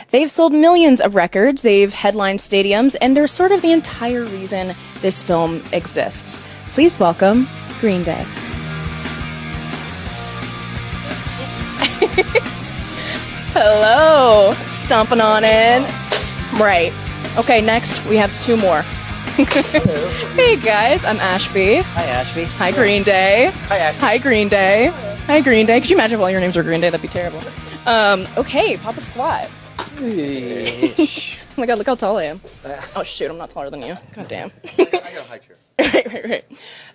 They've sold millions of records, they've headlined stadiums, and they're sort of the entire reason this film exists. Please welcome Green Day. Hello, stomping on in. Right. Okay, next we have two more. Hey guys, I'm Ashby. Hi, Ashby. Hi, Green Day. Hi, Ashby. Hi, Green Day. Hi, Green Day. Could you imagine if all your names were Green Day? That'd be terrible. Okay, Papa Squat. Oh my god, look how tall I am. Oh shoot, I'm not taller than you. God damn. I got a high chair. Right.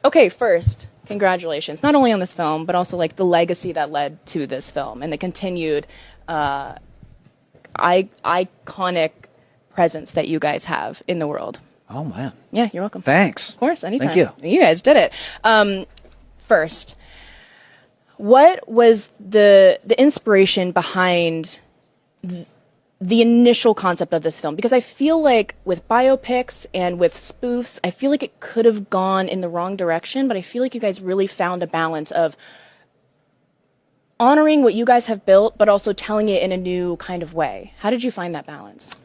Okay, first, congratulations. Not only on this film, but also like the legacy that led to this film and the continued iconic presence that you guys have in the world. Oh, man. Yeah, you're welcome. Thanks. Of course, anytime. Thank you. You guys did it. First, what was the inspiration behind the initial concept of this film? Because I feel like with biopics and with spoofs, I feel like it could have gone in the wrong direction, but I feel like you guys really found a balance of honoring what you guys have built, but also telling it in a new kind of way. How did you find that balance?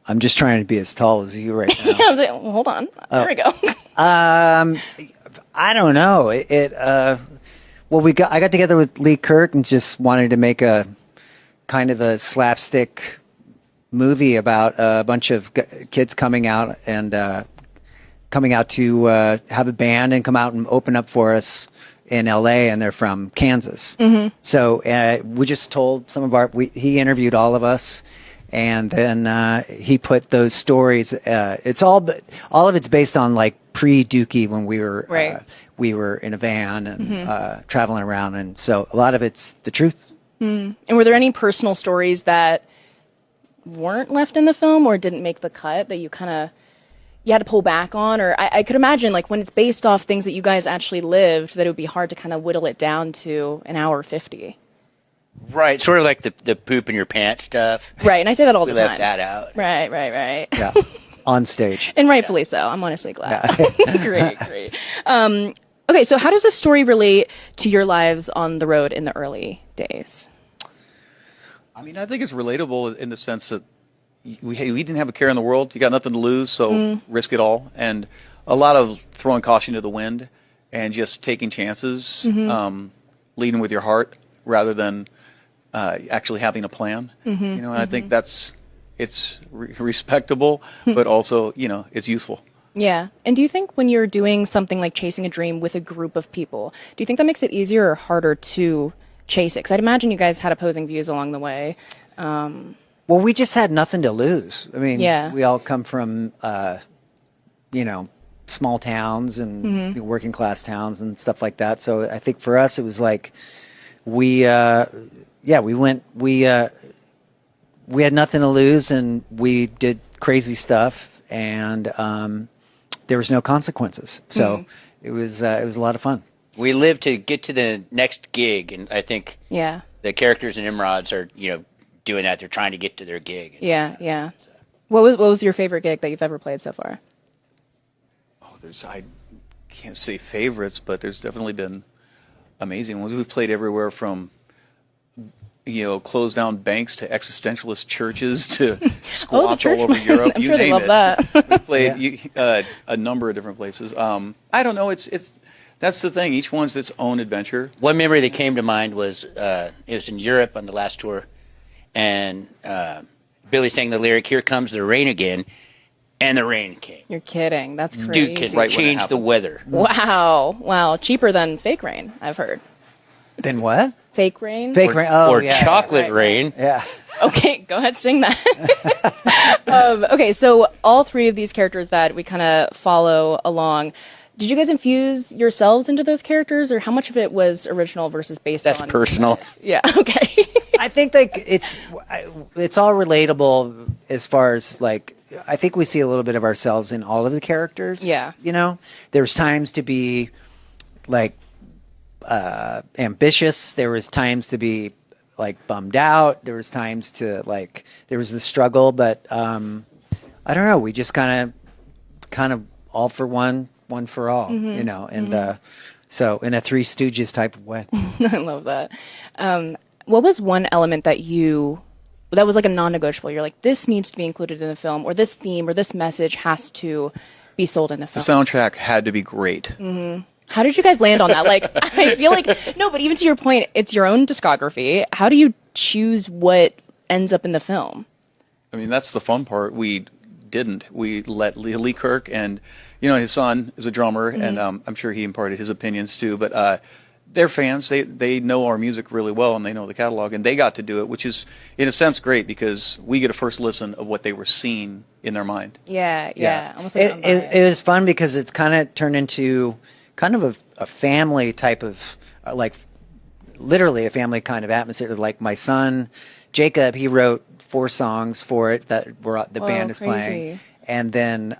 I'm just trying to be as tall as you right now. Yeah, I was like, well, hold on. There we go. I don't know. I got together with Lee Kirk and just wanted to make a kind of a slapstick movie about a bunch of kids coming out to have a band and come out and open up for us in LA, and they're from Kansas. Mm-hmm. So we just told some of he interviewed all of us. And then he put those stories. It's all of it's based on like pre-Dookie when we were in a van and traveling around, and so a lot of it's the truth. And were there any personal stories that weren't left in the film or didn't make the cut that you had to pull back on? Or I could imagine like when it's based off things that you guys actually lived, that it would be hard to kind of whittle it down to an hour 50. Right, sort of like the poop in your pants stuff. Right, and I say that all the We time. left that out. Right. Yeah, on stage. And rightfully so. I'm honestly glad. Yeah. Great. Okay, so how does this story relate to your lives on the road in the early days? I mean, I think it's relatable in the sense that we didn't have a care in the world. You got nothing to lose, so risk it all. And a lot of throwing caution to the wind and just taking chances, leading with your heart rather than actually having a plan. And I think it's respectable, but also, it's useful. Yeah. And do you think when you're doing something like chasing a dream with a group of people, do you think that makes it easier or harder to chase it? Because I'd imagine you guys had opposing views along the way. Well, we just had nothing to lose. I mean, we all come from, small towns and working class towns and stuff like that. So I think for us, it was like we had nothing to lose, and we did crazy stuff, and there was no consequences. So it was a lot of fun. We live to get to the next gig, and I think the characters in Nimrods are, doing that. They're trying to get to their gig. Yeah. What was your favorite gig that you've ever played so far? I can't say favorites, but there's definitely been amazing ones. We've played everywhere from closed down banks to existentialist churches to squats all over Europe. I'm you sure they name love it. that. We played a number of different places. I don't know. It's that's the thing. Each one's its own adventure. One memory that came to mind was it was in Europe on the last tour, and Billy sang the lyric, "Here comes the rain again," and the rain came. You're kidding. That's crazy. Dude can change the weather. Wow. Cheaper than fake rain, I've heard. Then what? Fake rain? Fake rain. Oh, or yeah. chocolate rain. Yeah. Okay, go ahead, sing that. Okay, so all three of these characters that we kind of follow along, did you guys infuse yourselves into those characters, or how much of it was original versus based on? That's personal. Yeah, okay. I think it's all relatable as far as like, I think we see a little bit of ourselves in all of the characters. Yeah. There's times to be like ambitious. There was times to be like bummed out. There was times to like, there was the struggle, but I don't know. We just kind of all for one for all, and so in a Three Stooges type of way. I love that. What was one element that you that was like a non-negotiable? You're like, this needs to be included in the film, or this theme or this message has to be sold in the The film. soundtrack had to be great. How did you guys land on that? Like, I feel like, no, but even to your point, it's your own discography. How do you choose what ends up in the film? I mean, that's the fun part. We didn't. We let Lee Kirk and, his son is a drummer, and I'm sure he imparted his opinions too. But they're fans. They know our music really well, and they know the catalog, and they got to do it, which is, in a sense, great because we get a first listen of what they were seeing in their mind. Yeah. Almost like It was fun because it's kind of turned into kind of a family type of, like, literally a family kind of atmosphere. Like my son, Jacob, he wrote 4 songs for it that the band is playing. And then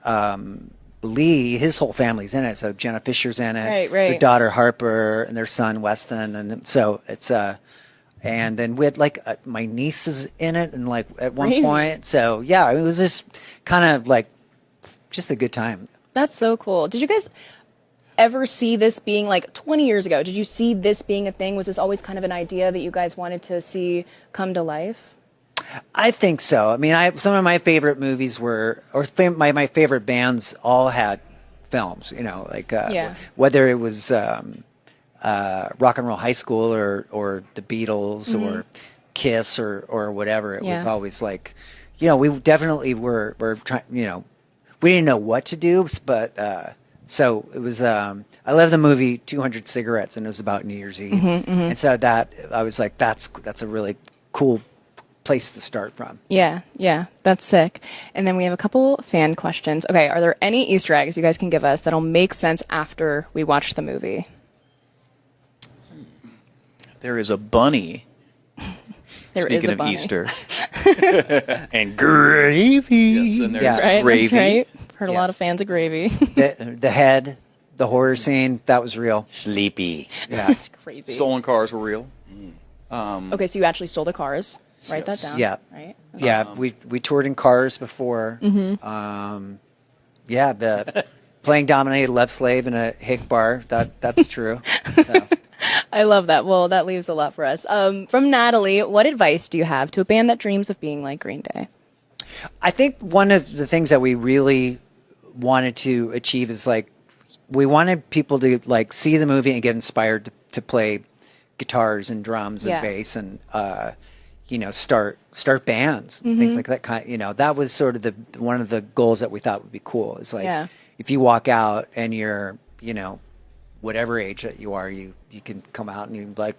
Lee, his whole family's in it. So Jenna Fisher's in it. Right. Their daughter Harper and their son Weston. And so it's and then we had like my niece is in it, and like at one point. So yeah, it was just kind of like just a good time. That's so cool. Did you guys ever see this being like 20 years ago? Did you see this being a thing? Was this always kind of an idea that you guys wanted to see come to life? I think so. I mean, some of my favorite movies were, or my favorite bands all had films. Like whether it was Rock and Roll High School or the Beatles or Kiss or whatever. It was always like, we definitely were trying. We didn't know what to do, but. So it was, I love the movie 200 Cigarettes, and it was about New Year's Eve. And so that, I was like, that's a really cool place to start from. Yeah, that's sick. And then we have a couple fan questions. Okay, are there any Easter eggs you guys can give us that'll make sense after we watch the movie? There is a bunny. Speaking of bunny. Easter. And gravy. Yes, and there's Right, gravy. that's right. Heard a lot of fans of gravy. The head, the horror scene, that was real. Sleepy. Yeah. It's crazy. Stolen cars were real. Okay, so you actually stole the cars. Write that down. Yeah. Right? Yeah, we toured in cars before. The playing Dominated Love Slave in a hick bar, that's true. So. I love that. Well, that leaves a lot for us. From Natalie, what advice do you have to a band that dreams of being like Green Day? I think one of the things that we really wanted to achieve is like we wanted people to like see the movie and get inspired to play guitars and drums and bass and start bands and things like that that was sort of one of the goals that we thought would be cool. It's like if you walk out and you're whatever age that you are, you can come out and you're like,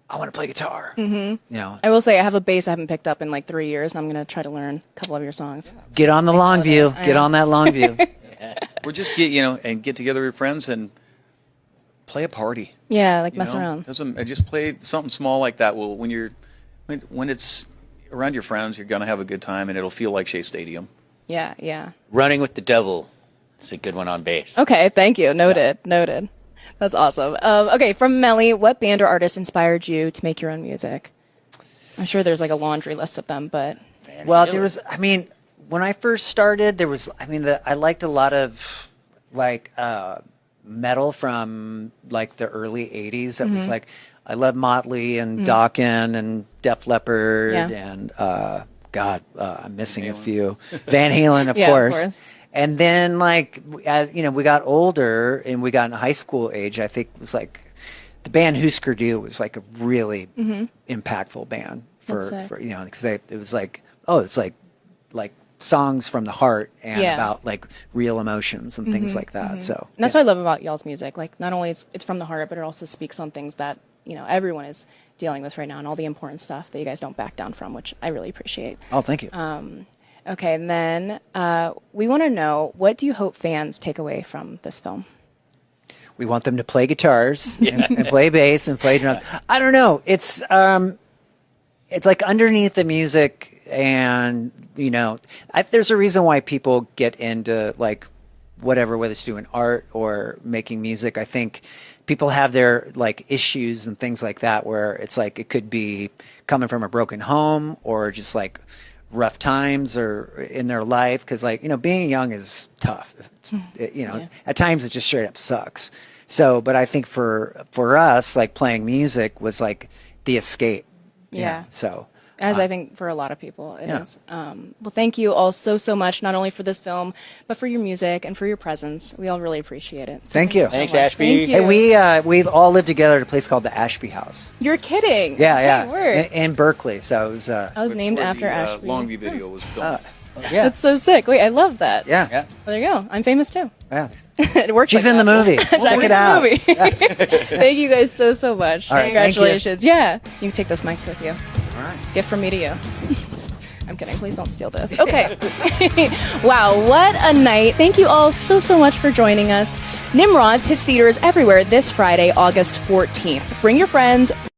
I want to play guitar. I will say I have a bass I haven't picked up in like 3 years, and I'm going to try to learn a couple of your songs. Get on the long view. Get on that long view. Or just get together with your friends and play a party. Yeah, like mess around. Just play something small like that. Well, when it's around your friends, you're gonna have a good time, and it'll feel like Shea Stadium. Yeah. Running with the Devil. It's a good one on bass. Okay, thank you. Noted. That's awesome. Okay, from Melly, what band or artist inspired you to make your own music? I'm sure there's like a laundry list of them, but There was. I mean, when I first started, there was. I mean, I liked a lot of like metal from like the early '80s. That was like I love Motley and Dokken and Def Leppard and I'm missing a few. Van Halen, of course. And then, like, as we got older and we got in high school age, I think it was like the band Husker Du was like a really impactful band for because it was like, it's like songs from the heart and about like real emotions and things like that. So and that's what I love about y'all's music. Like, not only it's from the heart, but it also speaks on things that everyone is dealing with right now, and all the important stuff that you guys don't back down from, which I really appreciate. Oh, thank you. Okay, and then we want to know, what do you hope fans take away from this film? We want them to play guitars and play bass and play drums. I don't know. It's like underneath the music, and there's a reason why people get into like whatever, whether it's doing art or making music. I think people have their like issues and things like that, where it's like it could be coming from a broken home or just like rough times or in their life, because like being young is tough. At times it just straight up sucks. So, but I think for us, like playing music was like the escape. So As I think for a lot of people it Yeah. is. Well, thank you all so much, not only for this film, but for your music and for your presence. We all really appreciate it. So Thank you. so Thanks, much. Ashby. Thank you. Hey, we all lived together at a place called the Ashby House. You're kidding. Yeah, Okay, yeah. word. In Berkeley. So it was, I was It's named where after the, Ashby. Longview video was filmed. yeah. That's so sick. Wait, I love that. Yeah. Yeah. Well, there you go. I'm famous too. Yeah. It works. She's like in the that. movie. It's Check actually it out. in the movie. Thank you guys so much. All right, thank you. Congratulations. Yeah. You can take those mics with you. All right. Gift from me to you. I'm kidding. Please don't steal this. Okay. Wow, what a night. Thank you all so much for joining us. Nimrods hits theaters everywhere this Friday, August 14th. Bring your friends.